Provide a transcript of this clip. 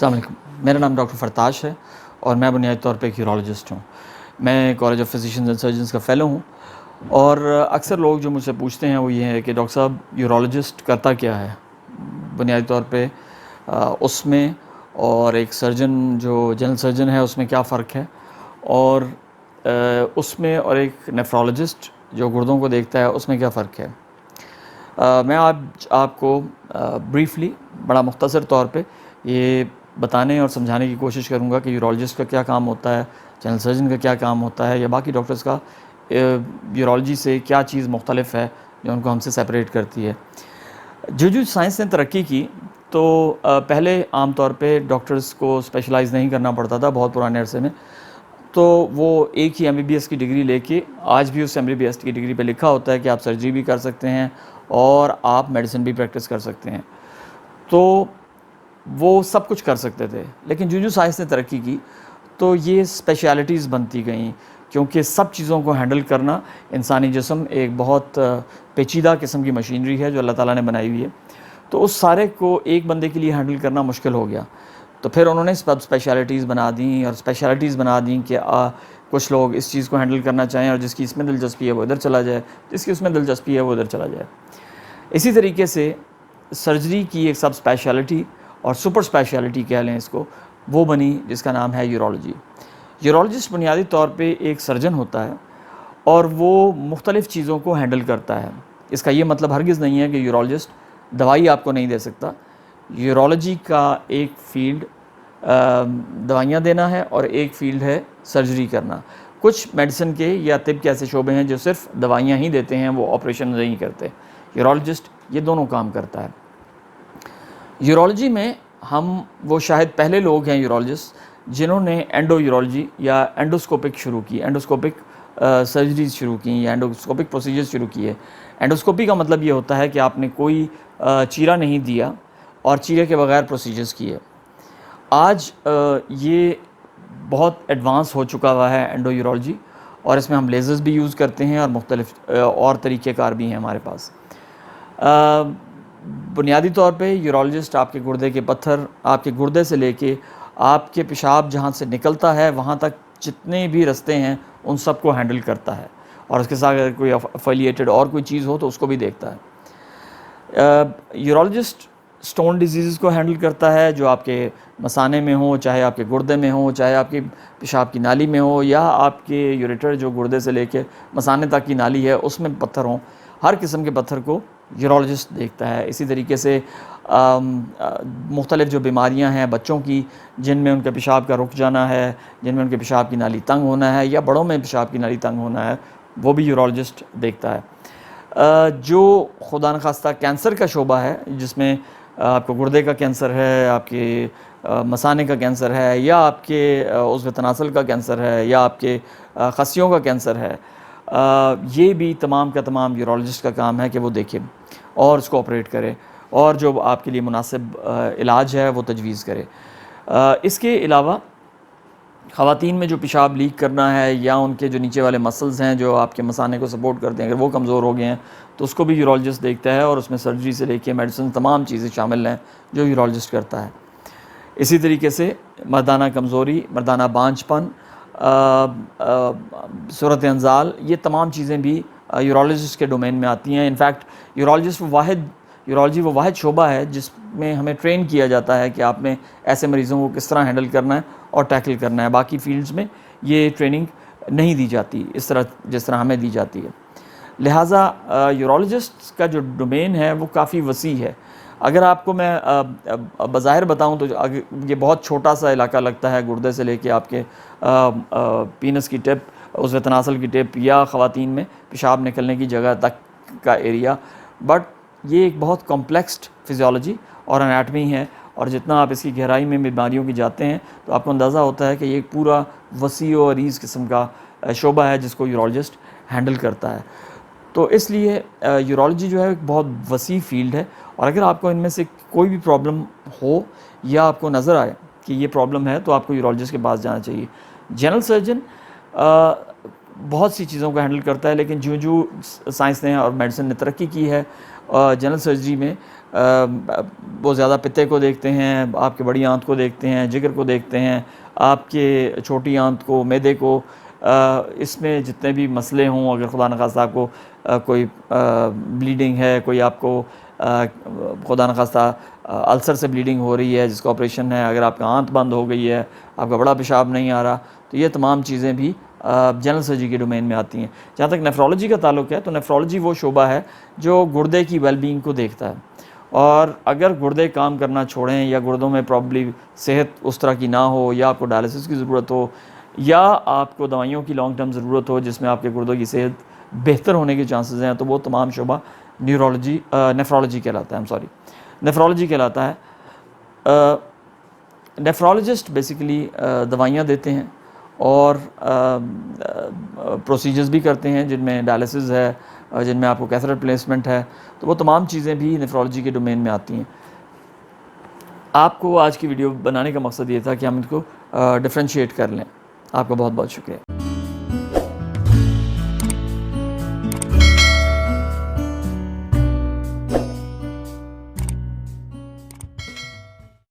السلام علیکم، میرا نام ڈاکٹر فرتاش ہے اور میں بنیادی طور پہ ایک یورولوجسٹ ہوں۔ میں college of physicians and surgeons کا فیلو ہوں، اور اکثر لوگ جو مجھ سے پوچھتے ہیں وہ یہ ہے کہ ڈاکٹر صاحب یورولوجسٹ کرتا کیا ہے بنیادی طور پہ، اس میں اور ایک سرجن جو جنرل سرجن ہے اس میں کیا فرق ہے، اور اس میں اور ایک نیفرولوجسٹ جو گردوں کو دیکھتا ہے اس میں کیا فرق ہے۔ میں آج آپ کو بریفلی بڑا مختصر طور پہ یہ بتانے اور سمجھانے کی کوشش کروں گا کہ یورولوجسٹ کا کیا کام ہوتا ہے، جنرل سرجن کا کیا کام ہوتا ہے، یا باقی ڈاکٹرز کا یورولوجی سے کیا چیز مختلف ہے جو ان کو ہم سے سیپریٹ کرتی ہے۔ جو سائنس نے ترقی کی تو پہلے عام طور پہ ڈاکٹرز کو اسپیشلائز نہیں کرنا پڑتا تھا بہت پرانے عرصے میں، تو وہ ایک ہی MBBS کی ڈگری لے کے، آج بھی اس MBBS کی ڈگری پہ لکھا ہوتا ہے کہ آپ سرجری بھی کر سکتے ہیں اور آپ میڈیسن بھی پریکٹس کر سکتے ہیں، تو وہ سب کچھ کر سکتے تھے۔ لیکن جو سائنس نے ترقی کی تو یہ اسپیشلٹیز بنتی گئیں، کیونکہ سب چیزوں کو ہینڈل کرنا، انسانی جسم ایک بہت پیچیدہ قسم کی مشینری ہے جو اللہ تعالیٰ نے بنائی ہوئی ہے، تو اس سارے کو ایک بندے کے لیے ہینڈل کرنا مشکل ہو گیا۔ تو پھر انہوں نے سب اسپیشلٹیز بنا دیں اور اسپیشلٹیز بنا دیں کہ کچھ لوگ اس چیز کو ہینڈل کرنا چاہیں اور جس کی اس میں دلچسپی ہے وہ ادھر چلا جائے، جس کی اس میں دلچسپی ہے وہ ادھر چلا جائے۔ اسی طریقے سے سرجری کی ایک سب اسپیشلٹی اور سپر اسپیشلٹی کہہ لیں اس کو، وہ بنی جس کا نام ہے یورولوجی۔ یورولوجسٹ بنیادی طور پہ ایک سرجن ہوتا ہے اور وہ مختلف چیزوں کو ہینڈل کرتا ہے۔ اس کا یہ مطلب ہرگز نہیں ہے کہ یورولوجسٹ دوائی آپ کو نہیں دے سکتا۔ یورولوجی کا ایک فیلڈ دوائیاں دینا ہے اور ایک فیلڈ ہے سرجری کرنا۔ کچھ میڈیسن کے یا طب کے ایسے شعبے ہیں جو صرف دوائیاں ہی دیتے ہیں، وہ آپریشن نہیں کرتے۔ یورولوجسٹ یہ دونوں کام کرتا ہے۔ یورولوجی میں ہم وہ شاید پہلے لوگ ہیں یورولوجسٹ جنہوں نے اینڈو یورولوجی یا اینڈوسکوپک شروع کی، اینڈوسکوپک سرجریز شروع کی یا اینڈوسکوپک پروسیجر شروع کیے۔ اینڈوسکوپی کا مطلب یہ ہوتا ہے کہ آپ نے کوئی چیرہ نہیں دیا اور چیرے کے بغیر پروسیجرز کیے۔ آج یہ بہت ایڈوانس ہو چکا ہوا ہے اینڈو یورولوجی، اور اس میں ہم لیزرز بھی یوز کرتے ہیں اور مختلف اور طریقہ کار بھی ہیں ہمارے پاس۔ بنیادی طور پہ یورولوجسٹ آپ کے گردے کے پتھر، آپ کے گردے سے لے کے آپ کے پیشاب جہاں سے نکلتا ہے وہاں تک جتنے بھی رستے ہیں ان سب کو ہینڈل کرتا ہے، اور اس کے ساتھ اگر کوئی افیلیٹڈ اور کوئی چیز ہو تو اس کو بھی دیکھتا ہے۔ یورولوجسٹ سٹون ڈیزیز کو ہینڈل کرتا ہے جو آپ کے مثانے میں ہوں، چاہے آپ کے گردے میں ہوں، چاہے آپ کی پیشاب کی نالی میں ہو، یا آپ کے یوریٹر جو گردے سے لے کے مثانے تک کی نالی ہے اس میں پتھر ہوں۔ ہر قسم کے پتھر کو یورولوجسٹ دیکھتا ہے۔ اسی طریقے سے مختلف جو بیماریاں ہیں بچوں کی، جن میں ان کے پیشاب کا رک جانا ہے، جن میں ان کے پیشاب کی نالی تنگ ہونا ہے، یا بڑوں میں پیشاب کی نالی تنگ ہونا ہے، وہ بھی یورولوجسٹ دیکھتا ہے۔ جو خدا نخواستہ کینسر کا شعبہ ہے، جس میں آپ کو گردے کا کینسر ہے، آپ کے مثانے کا کینسر ہے، یا آپ کے عضو تناسل کا کینسر ہے، یا آپ کے خصیوں کا کینسر ہے، یہ بھی تمام کا تمام یورولوجسٹ کا کام ہے کہ وہ دیکھے اور اس کو آپریٹ کرے، اور جو آپ کے لیے مناسب علاج ہے وہ تجویز کرے۔ اس کے علاوہ خواتین میں جو پیشاب لیک کرنا ہے، یا ان کے جو نیچے والے مسلز ہیں جو آپ کے مثانے کو سپورٹ کرتے ہیں، اگر وہ کمزور ہو گئے ہیں تو اس کو بھی یورولوجسٹ دیکھتا ہے، اور اس میں سرجری سے لے کے میڈیسن تمام چیزیں شامل ہیں جو یورولوجسٹ کرتا ہے۔ اسی طریقے سے مردانہ کمزوری، مردانہ بانجھ پن، صورت انزال، یہ تمام چیزیں بھی یورولوجسٹ کے ڈومین میں آتی ہیں۔ انفیکٹ یورولوجی وہ واحد شعبہ ہے جس میں ہمیں ٹرین کیا جاتا ہے کہ آپ نے ایسے مریضوں کو کس طرح ہینڈل کرنا ہے اور ٹیکل کرنا ہے۔ باقی فیلڈز میں یہ ٹریننگ نہیں دی جاتی اس طرح جس طرح ہمیں دی جاتی ہے۔ لہٰذا یورولوجسٹ کا جو ڈومین ہے وہ کافی وسیع ہے۔ اگر آپ کو میں بظاہر بتاؤں تو یہ بہت چھوٹا سا علاقہ لگتا ہے، گردے سے لے کے آپ کے پینس کی ٹپ، عضو تناسل کی ٹپ، یا خواتین میں پیشاب نکلنے کی جگہ تک کا ایریا، بٹ یہ ایک بہت کمپلیکسڈ فزیولوجی اور انیٹمی ہے، اور جتنا آپ اس کی گہرائی میں بیماریوں کی جاتے ہیں تو آپ کو اندازہ ہوتا ہے کہ یہ ایک پورا وسیع و عریض قسم کا شعبہ ہے جس کو یورولوجسٹ ہینڈل کرتا ہے۔ تو اس لیے یورولوجی جو ہے ایک بہت وسیع فیلڈ ہے، اور اگر آپ کو ان میں سے کوئی بھی پرابلم ہو یا آپ کو نظر آئے کہ یہ پرابلم ہے تو آپ کو یورولوجسٹ کے پاس جانا چاہیے۔ جنرل سرجن بہت سی چیزوں کو ہینڈل کرتا ہے، لیکن جو سائنس نے اور میڈیسن نے ترقی کی ہے جنرل سرجری میں وہ زیادہ پتے کو دیکھتے ہیں، آپ کے بڑی آنت کو دیکھتے ہیں، جگر کو دیکھتے ہیں، آپ کے چھوٹی آنت کو، معدے کو، اس میں جتنے بھی مسئلے ہوں، اگر خدا نخواستہ آپ کو کوئی بلیڈنگ ہے، کوئی آپ کو خدا نخواستہ السر سے بلیڈنگ ہو رہی ہے جس کا آپریشن ہے، اگر آپ کا آنت بند ہو گئی ہے، آپ کا بڑا پیشاب نہیں آ رہا، تو یہ تمام چیزیں بھی جنرل سرجری کے ڈومین میں آتی ہیں۔ جہاں تک نیفرولوجی کا تعلق ہے تو نیفرولوجی وہ شعبہ ہے جو گردے کی ویل بینگ کو دیکھتا ہے، اور اگر گردے کام کرنا چھوڑیں یا گردوں میں پرابلی صحت اس طرح کی نہ ہو، یا آپ کو ڈائلسس کی ضرورت ہو، یا آپ کو دوائیوں کی لانگ ٹرم ضرورت ہو جس میں آپ کے گردوں کی صحت بہتر ہونے کے چانسز ہیں، تو وہ تمام شعبہ نیفرولوجی کہلاتا ہے، نیفرولوجی کہلاتا ہے۔ نیفرولوجسٹ بیسیکلی دوائیاں دیتے ہیں اور پروسیجرز بھی کرتے ہیں جن میں ڈائلسس ہے، جن میں آپ کو کیتھر پلیسمنٹ ہے، تو وہ تمام چیزیں بھی نیفرولوجی کے ڈومین میں آتی ہیں۔ آپ کو آج کی ویڈیو بنانے کا مقصد یہ تھا کہ ہم ان کو ڈفرینشیٹ کر لیں۔ آپ کا بہت بہت شکریہ۔